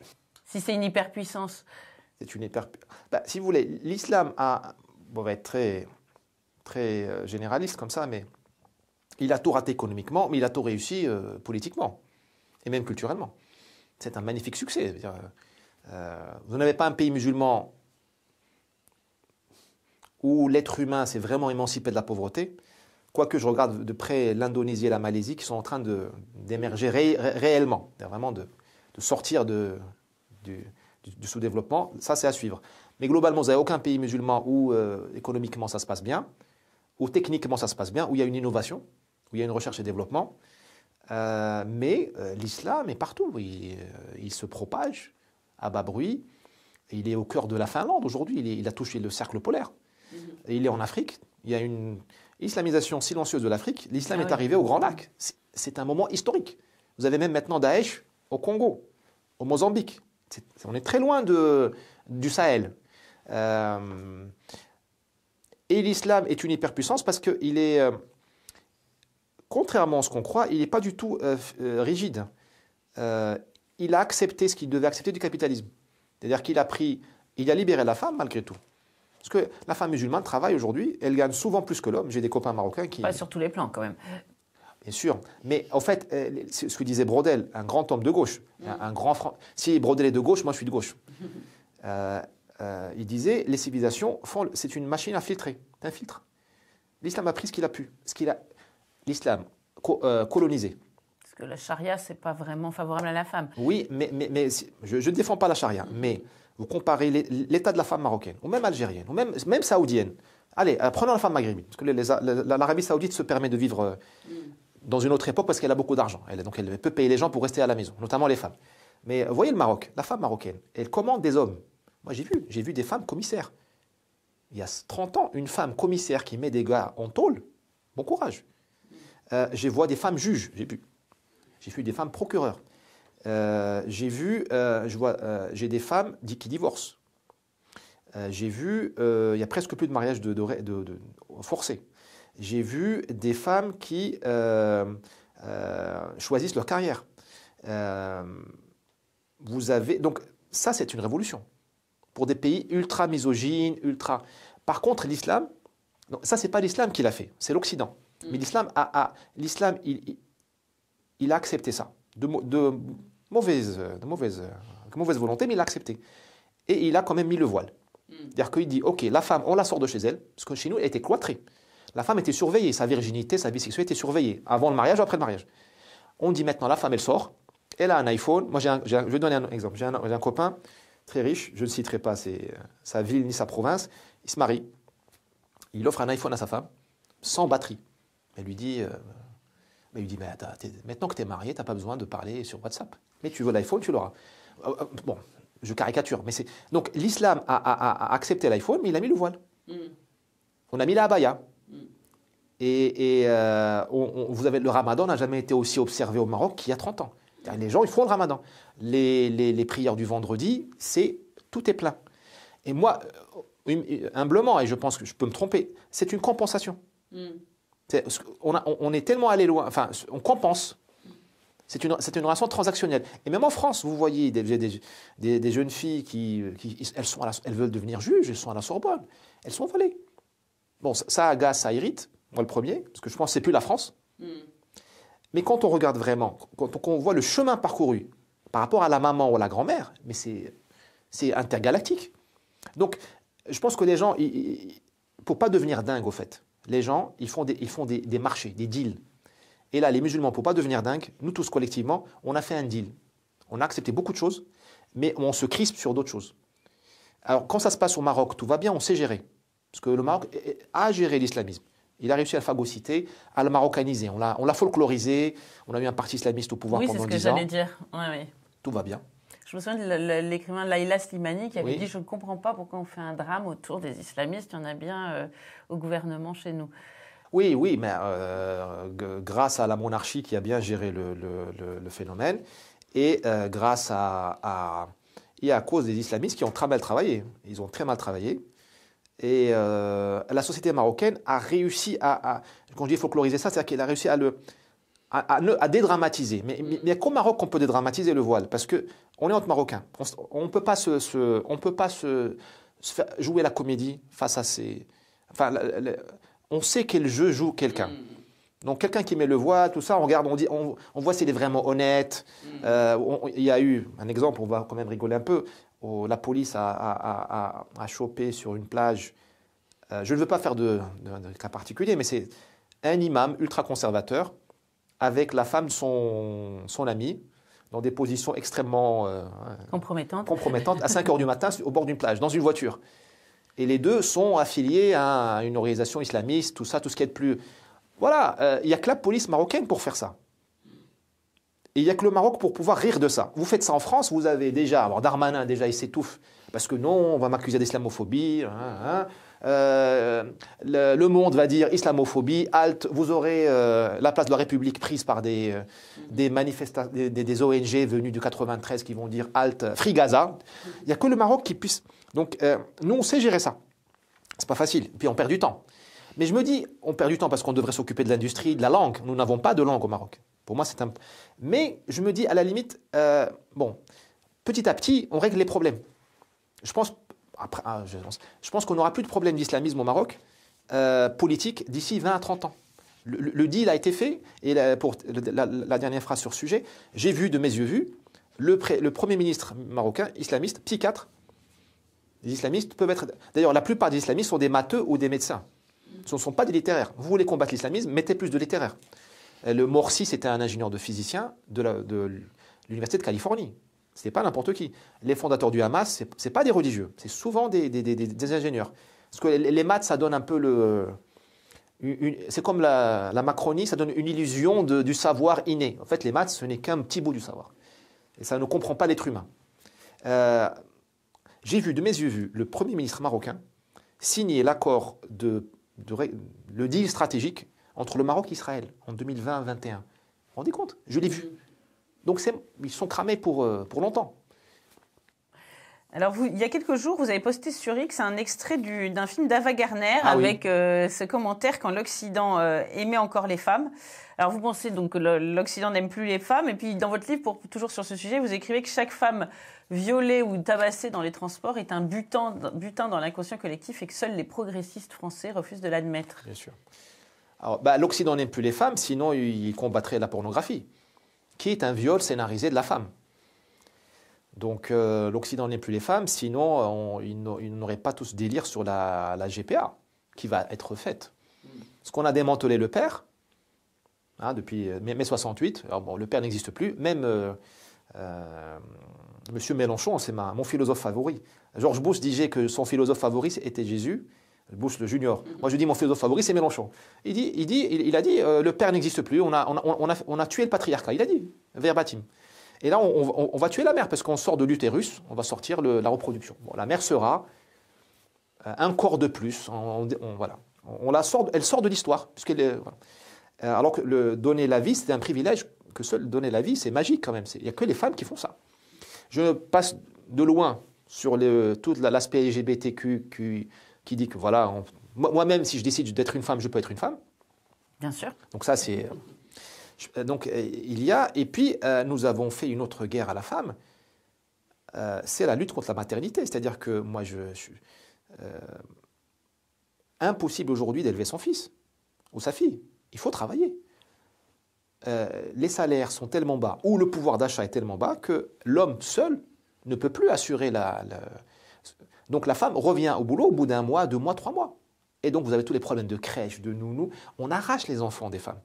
Si c'est une hyperpuissance. C'est une hyperpuissance. Si vous voulez, l'islam va être très, très généraliste comme ça, mais il a tout raté économiquement, mais il a tout réussi politiquement et même culturellement. C'est un magnifique succès. Vous n'avez pas un pays musulman où l'être humain s'est vraiment émancipé de la pauvreté, quoique je regarde de près l'Indonésie et la Malaisie qui sont en train d'émerger réellement, vraiment de sortir du sous-développement. Ça, c'est à suivre. Mais globalement, vous n'avez aucun pays musulman où économiquement ça se passe bien, où techniquement ça se passe bien, où il y a une innovation, où il y a une recherche et développement. Mais l'islam est partout. Il se propage à bas bruit. Il est au cœur de la Finlande aujourd'hui. Il a touché le cercle polaire. Et il est en Afrique. Il y a une islamisation silencieuse de l'Afrique. L'islam est arrivé au Grand Lac. C'est un moment historique. Vous avez même maintenant Daesh au Congo, au Mozambique. On est très loin du Sahel. Et l'islam est une hyperpuissance parce qu'il est, contrairement à ce qu'on croit, il n'est pas du tout rigide. Il a accepté ce qu'il devait accepter du capitalisme. C'est-à-dire qu'il a libéré la femme malgré tout. Parce que la femme musulmane travaille aujourd'hui, elle gagne souvent plus que l'homme. J'ai des copains marocains qui... Pas sur tous les plans quand même. Bien sûr. Mais en fait, ce que disait Braudel, un grand homme de gauche, si Braudel est de gauche, moi je suis de gauche. Il disait, les civilisations, c'est une machine à filtrer. C'est un filtre. L'islam a pris ce qu'il a pu. L'islam colonisé. Parce que la charia, c'est pas vraiment favorable à la femme. Oui, mais je ne défends pas la charia, mais vous comparez l'état de la femme marocaine, ou même algérienne, ou même saoudienne. Allez, prenons la femme maghrébine, parce que l'Arabie saoudite se permet de vivre dans une autre époque parce qu'elle a beaucoup d'argent. Donc elle peut payer les gens pour rester à la maison, notamment les femmes. Mais voyez le Maroc, la femme marocaine, elle commande des hommes. Moi j'ai vu des femmes commissaires. Il y a 30 ans, une femme commissaire qui met des gars en tôle, bon courage. Je vois des femmes juges, j'ai vu des femmes procureurs. J'ai des femmes qui divorcent. Il y a presque plus de mariage forcés. J'ai vu des femmes qui choisissent leur carrière. Donc ça, c'est une révolution pour des pays ultra misogynes, ultra. Par contre, l'islam Donc, ça, ce n'est pas l'islam qui l'a fait, c'est l'Occident. Mais l'islam, il a accepté ça, de mauvaise volonté, mais il a accepté. Et il a quand même mis le voile. C'est-à-dire qu'il dit, ok, la femme, on la sort de chez elle, parce que chez nous, elle était cloîtrée. La femme était surveillée, sa virginité, sa vie sexuelle était surveillée, avant le mariage ou après le mariage. On dit maintenant, la femme, elle sort, elle a un iPhone. Moi, je vais donner un exemple. J'ai un copain très riche, je ne citerai pas sa ville ni sa province, il se marie, il offre un iPhone à sa femme, sans batterie. Elle lui dit, mais maintenant que tu es marié, tu n'as pas besoin de parler sur WhatsApp. Mais tu veux l'iPhone, tu l'auras. Bon, je caricature, mais c'est... Donc l'islam a accepté l'iPhone, mais il a mis le voile. On a mis la abaya. Et vous avez, le ramadan n'a jamais été aussi observé au Maroc qu'il y a 30 ans. Les gens, ils font le ramadan. Les prières du vendredi, tout est plein. Et moi, humblement, et je pense que je peux me tromper, c'est une compensation. On est tellement allé loin, enfin, on compense. C'est une relation transactionnelle. Et même en France, vous voyez des jeunes filles elles veulent devenir juges, elles sont à la Sorbonne, elles sont volées. Bon, ça agace, ça irrite, moi le premier, parce que je pense que c'est plus la France. Mais quand on regarde vraiment, quand on voit le chemin parcouru par rapport à la maman ou à la grand-mère, mais c'est intergalactique. Donc, je pense que les gens, pour pas devenir dingues au fait, les gens, ils font des marchés, des deals. Et là, les musulmans, pour pas devenir dingues, nous tous collectivement, on a fait un deal. On a accepté beaucoup de choses, mais on se crispe sur d'autres choses. Alors, quand ça se passe au Maroc, tout va bien, on sait gérer. Parce que le Maroc a géré l'islamisme. Il a réussi à le phagocyter, à le maroccaniser. On l'a folklorisé. On a eu un parti islamiste au pouvoir pendant 10 ans. Oui, c'est ce que j'allais dire. Oui. Tout va bien. Je me souviens de l'écrivain Laïla Slimani qui avait dit « Je ne comprends pas pourquoi on fait un drame autour des islamistes. Il y en a bien au gouvernement chez nous. » Oui, mais grâce à la monarchie qui a bien géré le phénomène et grâce et à cause des islamistes qui ont très mal travaillé. Ils ont très mal travaillé. Et la société marocaine a réussi quand je dis folkloriser ça, c'est-à-dire qu'elle a réussi à dédramatiser. Mais qu'au Maroc, on peut dédramatiser le voile, parce qu'on est entre Marocains. On ne peut pas se faire jouer la comédie face à ces... Enfin, on sait quel jeu joue quelqu'un. Donc quelqu'un qui met le voile, tout ça, on regarde, on voit s'il est vraiment honnête. Il y a eu un exemple, on va quand même rigoler un peu. La police a chopé sur une plage, je ne veux pas faire de cas particulier, mais c'est un imam ultra-conservateur avec la femme de son ami, dans des positions extrêmement compromettantes à 5 h du matin au bord d'une plage, dans une voiture. Et les deux sont affiliés à une organisation islamiste, tout ça, tout ce qui est de plus... Voilà, il n'y a que la police marocaine pour faire ça. Et il n'y a que le Maroc pour pouvoir rire de ça. Vous faites ça en France, vous avez déjà... Alors Darmanin, déjà, il s'étouffe. Parce que non, on va m'accuser d'islamophobie. Le Monde va dire islamophobie, halte. Vous aurez la place de la République prise par des ONG venues du 93 qui vont dire halte, Free Gaza. Il n'y a que le Maroc qui puisse... Donc, nous, on sait gérer ça. C'est pas facile. Puis on perd du temps. Mais je me dis, on perd du temps parce qu'on devrait s'occuper de l'industrie, de la langue. Nous n'avons pas de langue au Maroc. Pour moi, c'est un... Mais je me dis, à la limite, petit à petit, on règle les problèmes. Je pense qu'on n'aura plus de problème d'islamisme au Maroc politique d'ici 20 à 30 ans. Le deal a été fait. Et pour la dernière phrase sur ce sujet, j'ai vu de mes yeux vus le Premier ministre marocain, islamiste, psychiatre. Les islamistes peuvent être... D'ailleurs, la plupart des islamistes sont des matheux ou des médecins. Ce ne sont pas des littéraires. Vous voulez combattre l'islamisme, mettez plus de littéraires. Le Morsi, c'était un ingénieur de physicien de l'Université de Californie. Ce n'était pas n'importe qui. Les fondateurs du Hamas, ce n'est pas des religieux. C'est souvent des ingénieurs. Parce que les maths, ça donne un peu c'est comme la Macronie, ça donne une illusion du savoir inné. En fait, les maths, ce n'est qu'un petit bout du savoir. Et ça ne comprend pas l'être humain. J'ai vu, de mes yeux, le Premier ministre marocain signer l'accord le deal stratégique entre le Maroc et Israël en 2020-2021. Vous vous rendez compte? Je l'ai vu. Donc ils sont cramés pour longtemps. Alors, il y a quelques jours, vous avez posté sur X un extrait d'un film d'Ava Gardner oui. avec ce commentaire « Quand l'Occident aimait encore les femmes ». Alors, vous pensez donc que l'Occident n'aime plus les femmes. Et puis, dans votre livre, toujours sur ce sujet, vous écrivez que chaque femme violée ou tabassée dans les transports est un butin dans l'inconscient collectif et que seuls les progressistes français refusent de l'admettre. Bien sûr. Alors, l'Occident n'aime plus les femmes, sinon il combattrait la pornographie, qui est un viol scénarisé de la femme. Donc l'Occident n'aime plus les femmes, sinon ils n'auraient pas tous délire sur la GPA qui va être faite. Parce qu'on a démantelé le père, depuis mai 68, alors bon, le père n'existe plus, même Monsieur Mélenchon, c'est mon philosophe favori. George Bush disait que son philosophe favori était Jésus, Bush le junior. Moi je dis mon philosophe favori c'est Mélenchon. Il a dit le père n'existe plus, on a tué le patriarcat, il a dit, verbatim. Et là, on va tuer la mère, parce qu'on sort de l'utérus, on va sortir la reproduction. Bon, la mère sera un corps de plus. Voilà. Elle sort de l'histoire. Voilà. Alors que donner la vie, c'est un privilège que seul donner la vie, c'est magique quand même. Il n'y a que les femmes qui font ça. Je passe de loin sur tout l'aspect LGBTQ qui dit que voilà, moi-même, si je décide d'être une femme, je peux être une femme. Bien sûr. Donc ça, c'est... Donc il y a, et puis nous avons fait une autre guerre à la femme, c'est la lutte contre la maternité. C'est-à-dire que moi, impossible aujourd'hui d'élever son fils ou sa fille. Il faut travailler. Les salaires sont tellement bas, ou le pouvoir d'achat est tellement bas, que l'homme seul ne peut plus assurer Donc la femme revient au boulot au bout d'1 mois, 2 mois, 3 mois. Et donc vous avez tous les problèmes de crèche, de nounou. On arrache les enfants des femmes.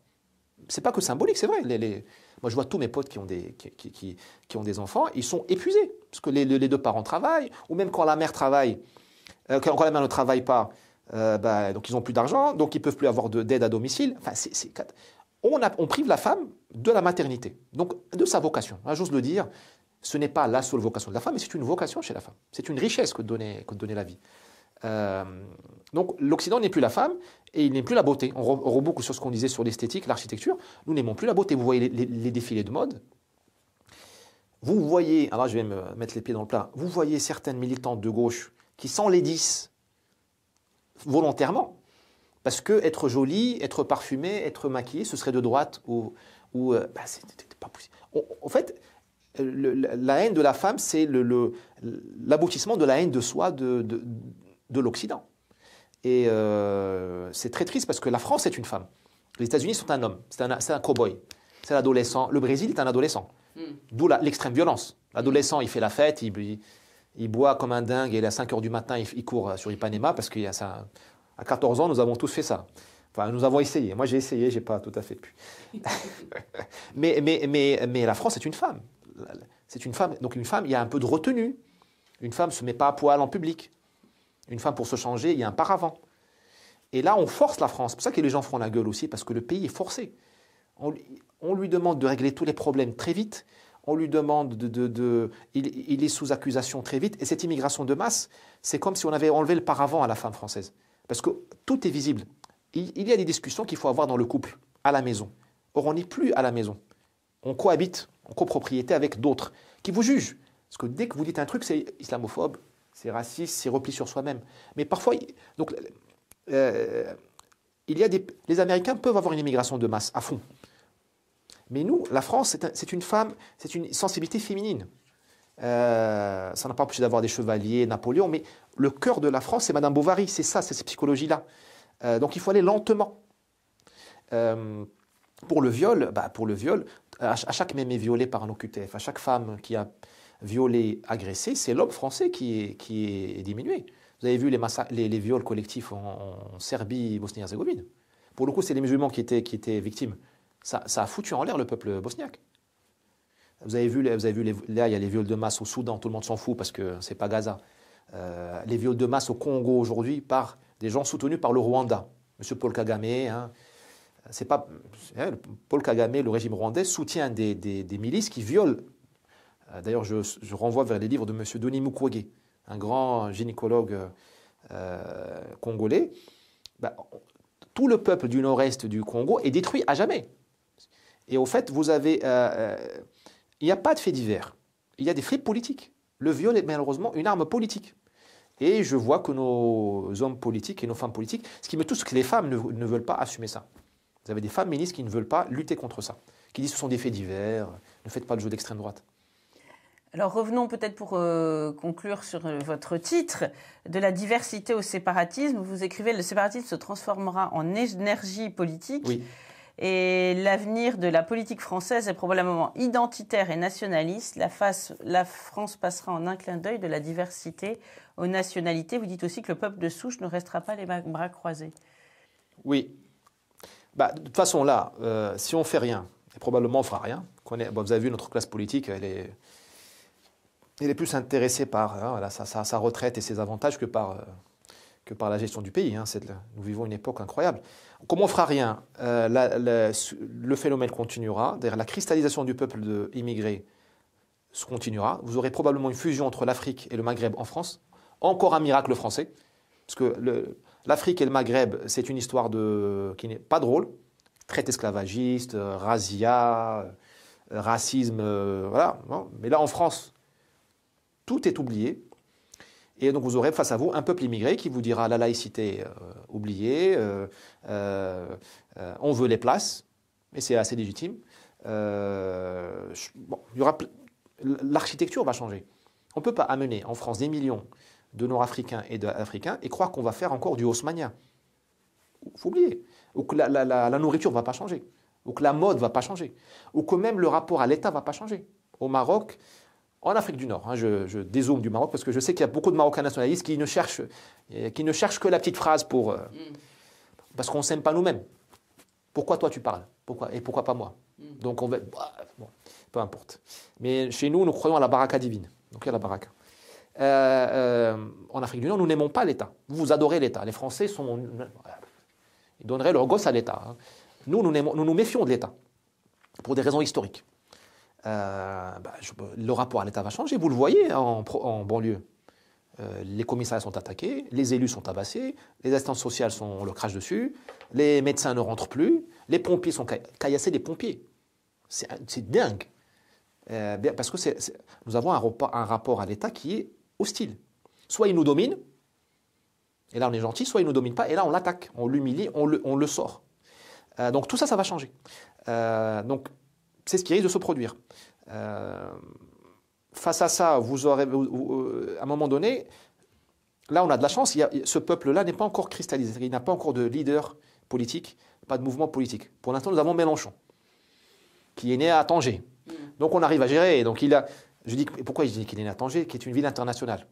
C'est pas que symbolique, c'est vrai. Moi, je vois tous mes potes qui ont des enfants, ils sont épuisés. Parce que les 2 parents travaillent, ou même quand la mère travaille, quand la mère ne travaille pas, donc ils n'ont plus d'argent, donc ils ne peuvent plus avoir d'aide à domicile. Enfin, on prive la femme de la maternité, donc de sa vocation. J'ose le dire, ce n'est pas la seule vocation de la femme, mais c'est une vocation chez la femme. C'est une richesse que de donner la vie. Donc l'Occident n'est plus la femme et il n'est plus la beauté. On reboucle sur ce qu'on disait sur l'esthétique, l'architecture. Nous n'aimons plus la beauté. Vous voyez les défilés de mode. Vous voyez, alors je vais me mettre les pieds dans le plat, vous voyez certaines militantes de gauche qui s'enlaidissent volontairement parce que être jolie, être parfumée, être maquillée, ce serait de droite c'était pas possible. En fait, la haine de la femme, c'est l'aboutissement de la haine de soi de l'Occident. Et c'est très triste parce que la France est une femme. Les États-Unis sont un homme, c'est un cow-boy, c'est l'adolescent. Le Brésil est un adolescent. D'où l'extrême violence. L'adolescent, il fait la fête, il boit comme un dingue et à 5 h du matin, il court sur Ipanema parce qu'il y a ça. À 14 ans, nous avons tous fait ça. Enfin, nous avons essayé. Moi, j'ai essayé, j'ai pas tout à fait pu. mais la France est une femme. C'est une femme. Donc une femme, il y a un peu de retenue. Une femme ne se met pas à poil en public. Une femme, pour se changer, il y a un paravent. Et là, on force la France. C'est pour ça que les gens font la gueule aussi, parce que le pays est forcé. On lui demande de régler tous les problèmes très vite. On lui demande il est sous accusation très vite. Et cette immigration de masse, c'est comme si on avait enlevé le paravent à la femme française. Parce que tout est visible. Il y a des discussions qu'il faut avoir dans le couple, à la maison. Or, on n'est plus à la maison. On cohabite, en copropriété avec d'autres qui vous jugent. Parce que dès que vous dites un truc, c'est islamophobe, c'est raciste, c'est repli sur soi-même. Mais parfois, donc, les Américains peuvent avoir une immigration de masse à fond. Mais nous, la France, c'est une sensibilité féminine. Ça n'a pas empêché d'avoir des chevaliers, Napoléon, mais le cœur de la France, c'est Madame Bovary, c'est ça, c'est cette psychologie-là. Donc il faut aller lentement. Pour le viol, à chaque mémé violé par un OQTF, à chaque femme qui a violé, agressé, c'est l'homme français qui est diminué. Vous avez vu les viols collectifs en Serbie, Bosnie-Herzégovine. Pour le coup, c'est les musulmans qui étaient victimes. Ça a foutu en l'air le peuple bosniaque. Vous avez vu là, il y a les viols de masse au Soudan, tout le monde s'en fout parce que c'est pas Gaza. Les viols de masse au Congo aujourd'hui par des gens soutenus par le Rwanda. Monsieur Paul Kagame, Paul Kagame, le régime rwandais, soutient des milices qui violent. D'ailleurs, je renvoie vers les livres de monsieur Denis Mukwege, un grand gynécologue congolais. Tout le peuple du nord-est du Congo est détruit à jamais. Et au fait, il n'y a pas de faits divers. Il y a des faits politiques. Le viol est malheureusement une arme politique. Et je vois que nos hommes politiques et nos femmes politiques, ce qui me touche, c'est que les femmes ne veulent pas assumer ça. Vous avez des femmes ministres qui ne veulent pas lutter contre ça, qui disent que ce sont des faits divers, ne faites pas le jeu d'extrême droite. Alors revenons peut-être pour conclure sur votre titre, de la diversité au séparatisme. Vous écrivez « Le séparatisme se transformera en énergie politique ». Oui. Et l'avenir de la politique française est probablement identitaire et nationaliste. La France passera en un clin d'œil de la diversité aux nationalités. Vous dites aussi que le peuple de souche ne restera pas les bras croisés. Oui. De toute façon, là, si on ne fait rien, et probablement on ne fera rien. Vous avez vu notre classe politique, elle est plus intéressée par sa retraite et ses avantages que par la gestion du pays. Nous vivons une époque incroyable. Comme on ne fera rien, le phénomène continuera. D'ailleurs, la cristallisation du peuple immigré se continuera. Vous aurez probablement une fusion entre l'Afrique et le Maghreb en France. Encore un miracle français. Parce que l'Afrique et le Maghreb, c'est une histoire qui n'est pas drôle. Traite esclavagiste, razzia, racisme, voilà. Mais là, en France, tout est oublié. Et donc vous aurez face à vous un peuple immigré qui vous dira la laïcité oubliée, on veut les places, et c'est assez légitime. L'architecture va changer. On ne peut pas amener en France des millions de Nord-Africains et d'Africains et croire qu'on va faire encore du haussmannien. Il faut oublier. Ou que la nourriture ne va pas changer, ou que la mode ne va pas changer, ou que même le rapport à l'État ne va pas changer. Au Maroc, en Afrique du Nord, je dézoome du Maroc parce que je sais qu'il y a beaucoup de Marocains nationalistes qui ne cherchent que la petite phrase parce qu'on ne s'aime pas nous-mêmes. Pourquoi toi tu parles ? Pourquoi pas moi ? Donc peu importe. Mais chez nous, nous croyons à la baraka divine. Donc il y a la baraka. En Afrique du Nord, nous n'aimons pas l'État. Vous adorez l'État. Les Français ils donneraient leur gosse à l'État. Nous nous méfions de l'État pour des raisons historiques. Le rapport à l'État va changer, vous le voyez en banlieue. Les commissariats sont attaqués, les élus sont tabassés, les assistantes sociales on leur crache dessus, les médecins ne rentrent plus, les pompiers sont caillassés des pompiers. C'est dingue. Parce que nous avons un rapport à l'État qui est hostile. Soit il nous domine, et là on est gentil, soit il ne nous domine pas, et là on l'attaque, on l'humilie, on le sort. Donc tout ça, ça va changer. Donc c'est ce qui risque de se produire. Face à ça, vous aurez, à un moment donné, là on a de la chance, ce peuple-là n'est pas encore cristallisé, il n'a pas encore de leader politique, pas de mouvement politique. Pour l'instant, nous avons Mélenchon, qui est né à Tanger. Donc on arrive à gérer. Donc pourquoi je dis qu'il est né à Tanger, qui est une ville internationale,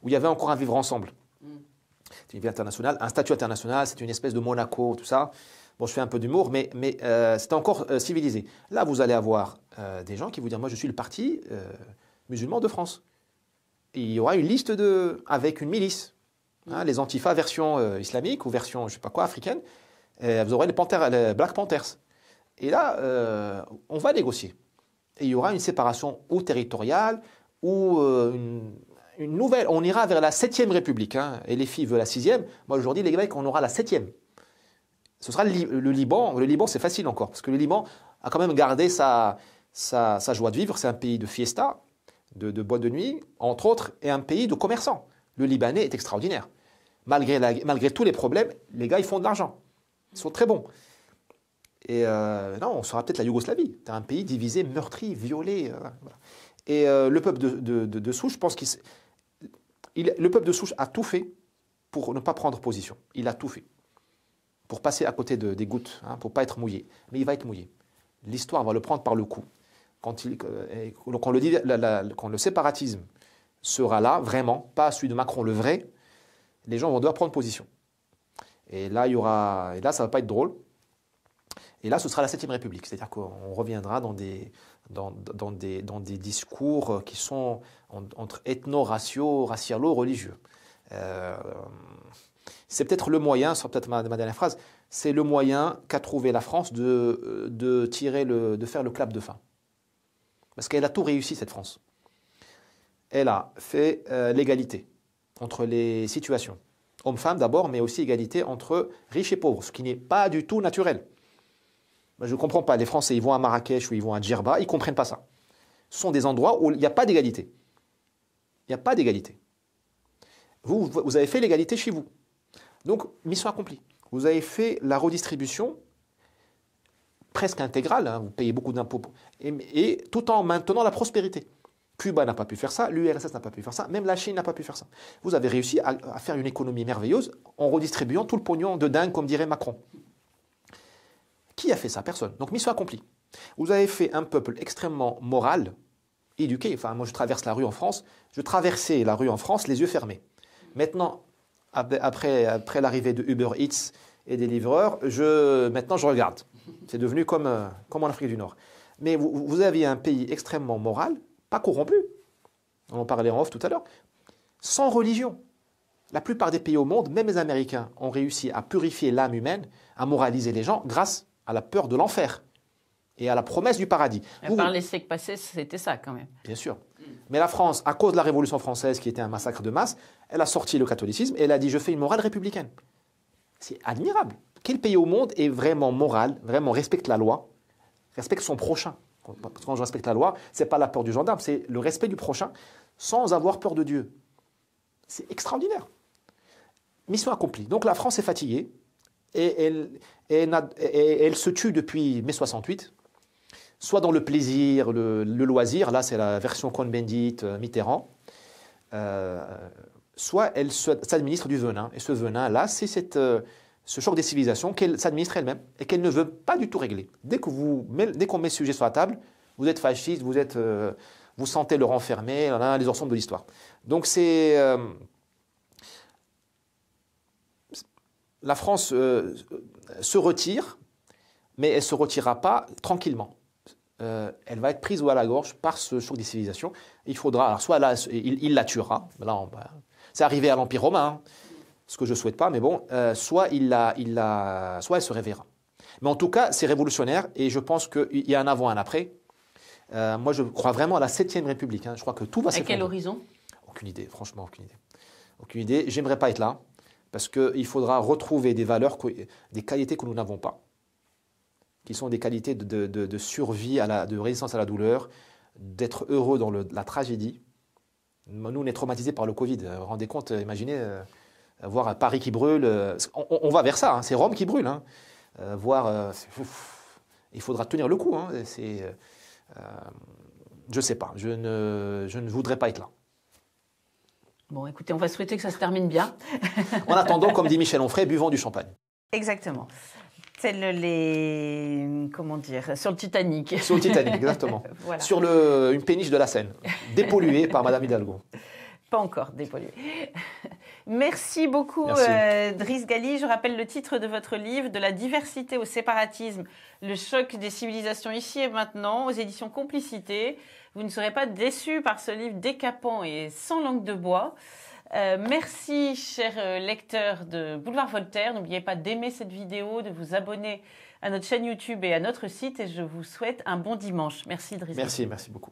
où il y avait encore un vivre ensemble. C'est une ville internationale, un statut international, c'est une espèce de Monaco, tout ça. Bon, je fais un peu d'humour, mais c'est encore civilisé. Là, vous allez avoir des gens qui vous disent « Moi, je suis le parti musulman de France ». Et il y aura une liste avec une milice. Les Antifa version islamique ou version, je ne sais pas quoi, africaine. Vous aurez les Black Panthers. Et là, on va négocier. Et il y aura une séparation ou territoriale ou une nouvelle. On ira vers la 7e République. Et les filles veulent la 6e. Moi, aujourd'hui, les mecs, on aura la 7e. Ce sera le Liban. Le Liban, c'est facile encore, parce que le Liban a quand même gardé sa joie de vivre. C'est un pays de fiesta, de boîte de nuit, entre autres, et un pays de commerçants. Le Libanais est extraordinaire. Malgré tous les problèmes, les gars, ils font de l'argent. Ils sont très bons. Et non, on sera peut-être la Yougoslavie. C'est un pays divisé, meurtri, violé. Voilà. Et le peuple de souche, je pense le peuple de souche a tout fait pour ne pas prendre position. Il a tout fait. Pour passer à côté des gouttes, pour ne pas être mouillé. Mais il va être mouillé. L'histoire va le prendre par le cou. Quand le séparatisme sera là, vraiment, pas celui de Macron, le vrai, les gens vont devoir prendre position. Et là, ça ne va pas être drôle. Et là, ce sera la 7e République. C'est-à-dire qu'on reviendra dans des discours qui sont entre racialo, religieux. C'est peut-être le moyen, c'est peut-être ma dernière phrase, c'est le moyen qu'a trouvé la France de faire le clap de fin. Parce qu'elle a tout réussi, cette France. Elle a fait l'égalité entre les situations. Hommes-femmes d'abord, mais aussi égalité entre riches et pauvres, ce qui n'est pas du tout naturel. Je ne comprends pas. Les Français, ils vont à Marrakech ou ils vont à Djerba, ils ne comprennent pas ça. Ce sont des endroits où il n'y a pas d'égalité. Il n'y a pas d'égalité. Vous avez fait l'égalité chez vous. Donc, mission accomplie. Vous avez fait la redistribution presque intégrale, hein, vous payez beaucoup d'impôts, et tout en maintenant la prospérité. Cuba n'a pas pu faire ça, l'URSS n'a pas pu faire ça, même la Chine n'a pas pu faire ça. Vous avez réussi à faire une économie merveilleuse en redistribuant tout le pognon de dingue, comme dirait Macron. Qui a fait ça? Personne. Donc, mission accomplie. Vous avez fait un peuple extrêmement moral, éduqué. Enfin, moi, je traverse la rue en France. Je traversais la rue en France les yeux fermés. Maintenant, après l'arrivée de Uber Eats et des livreurs, maintenant, je regarde. C'est devenu comme en Afrique du Nord. Mais vous aviez un pays extrêmement moral, pas corrompu. On en parlait en off tout à l'heure. Sans religion. La plupart des pays au monde, même les Américains, ont réussi à purifier l'âme humaine, à moraliser les gens grâce à la peur de l'enfer et à la promesse du paradis. Par les siècles passés, c'était ça quand même. Bien sûr. Mais la France, à cause de la Révolution française, qui était un massacre de masse, elle a sorti le catholicisme et elle a dit « je fais une morale républicaine ». C'est admirable. Quel pays au monde est vraiment moral, vraiment respecte la loi, respecte son prochain? Quand je respecte la loi, ce n'est pas la peur du gendarme, c'est le respect du prochain sans avoir peur de Dieu. C'est extraordinaire. Mission accomplie. Donc la France est fatiguée et elle se tue depuis mai 68, soit dans le plaisir, le loisir, là c'est la version Cohn-Bendit, Mitterrand, soit elle s'administre du venin. Et ce venin-là, c'est ce choc des civilisations qu'elle s'administre elle-même et qu'elle ne veut pas du tout régler. Dès qu'on met le sujet sur la table, vous êtes fasciste, vous sentez le renfermer, les ensembles de l'histoire. Donc la France se retire, mais elle ne se retirera pas tranquillement. Elle va être prise à la gorge par ce choc des civilisations. Il faudra, alors soit là, il la tuera, là, c'est arrivé à l'Empire romain, hein, ce que je ne souhaite pas, mais bon, soit elle se réveillera. Mais en tout cas, c'est révolutionnaire et je pense qu'il y a un avant et un après. Moi, je crois vraiment à la 7e République. Hein. Je crois que tout va s'effondrer. À quel horizon? Aucune idée, franchement, aucune idée. Aucune idée. J'aimerais pas être là parce qu'il faudra retrouver des valeurs, des qualités que nous n'avons pas, qui sont des qualités de survie, de résistance à la douleur, d'être heureux dans la tragédie. Nous, on est traumatisés par le Covid. Vous vous rendez compte, imaginez, voir Paris qui brûle. On va vers ça, hein, c'est Rome qui brûle. Hein. Il faudra tenir le coup. Hein, je ne sais pas, je ne voudrais pas être là. Bon, écoutez, on va souhaiter que ça se termine bien. En attendant, comme dit Michel Onfray, buvons du champagne. Exactement. Comment dire, sur le Titanic. Sur le Titanic, exactement. Voilà. Sur une péniche de la Seine, dépolluée par Madame Hidalgo. Pas encore dépolluée. Merci beaucoup, Driss Ghali. Je rappelle le titre de votre livre, De la diversité au séparatisme, le choc des civilisations ici et maintenant, aux éditions Complicité. Vous ne serez pas déçus par ce livre décapant et sans langue de bois. Merci, chers lecteurs de Boulevard Voltaire. N'oubliez pas d'aimer cette vidéo, de vous abonner à notre chaîne YouTube et à notre site. Et je vous souhaite un bon dimanche. Merci, Driss. Merci beaucoup.